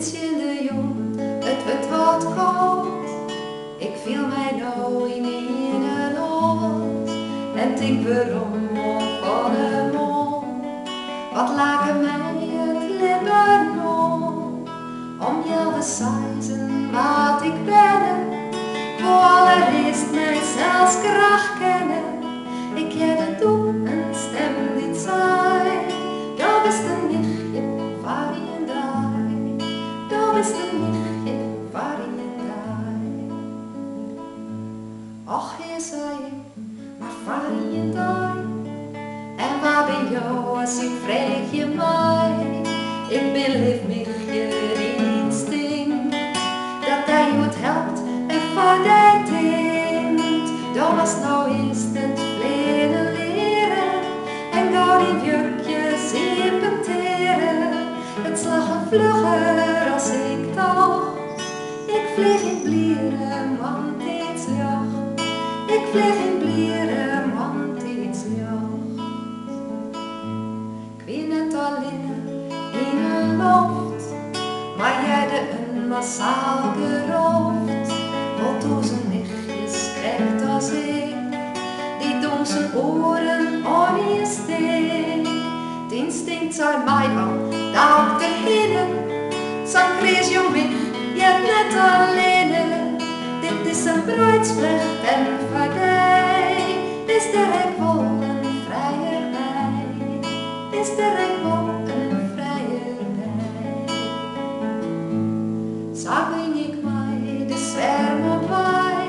Trintje de jong, het wordt wat koud. Ik viel mij nou in een nood en denk waarom van de mond. Wat lagen mij het lippen om jou te zeggen wat ik ben. Ik wil allereerst mijzelf kracht kennen. Ik heb het doen en stem niet zijn. Dat is een nichtje waar je draait. Dat is een nichtje waar je draait. Och, je zei ik, maar waar je draait. En waar ben jou als ik vraag je mij? Ik ben lief michtje die instinct. Dat hij je het helpt en voor dat denkt. Dan was nou eerst het verleden leren. En gauw die jurkje serpenteren. Het slagen vlugger als ik dacht. Ik vlieg in blieren, want iets jacht. Ik vlieg in blieren, want iets jacht. Ik weet het alleen in een loft, maar jij de een massaal geroofd. Wat door zijn nichtjes krijgt als ik, die doen zijn oren aan je steek. Het instinct zei mij van, daar te hinnen. Zo'n kreeg jong mich, je hebt net alleen. Dit is een bruidsplecht en vaardij. Is de rek wel een vrijerij? Is de rek wel een vrijerij? Zag ik mij de zwermen bij.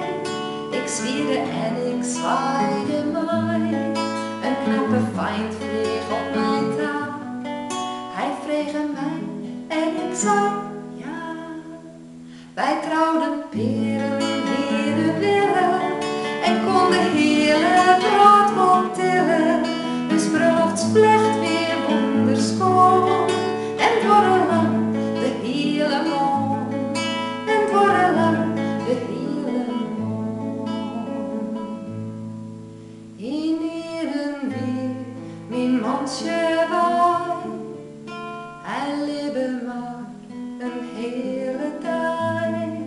Ik zwierde en ik zwaaide mij. Een knappe feind vlieg op mijn taal. Hij vreeg mij en ik zei ja. Wij trouwden peren in de willen en konden hele brood wel tillen. Dus bruiloftsplecht weer wonderschoon en lang de hele mond. En lang de hele mond. In een weer mijn mansje waai. Hij leefde maar een hele tijd.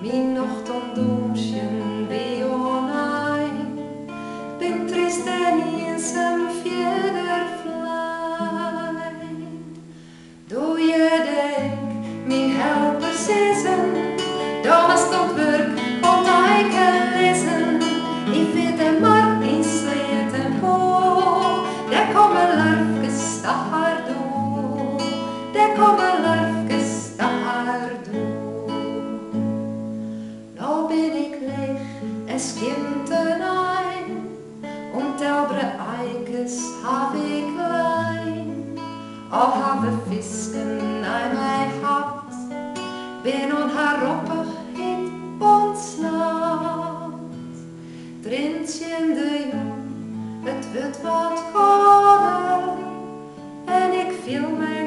Mijn nochtendoorsjen bij onijn. Ben trist en in zijn vlei. Doe je denk, mijn helpers issen. Dan is tot werk, want hij kan lezen. Ik vind hem maar in sleet en pool. Daar komen larfjes daar door. Daar komen larfjes daar door. Nou ben ik leeg en skint een ein. Ontelbare eikes heb ik klein. Al hebben visken aan mij gehad. Ben onharoppig in ontsnapt. Trintje de jong, het wordt wat kouder. En ik viel mij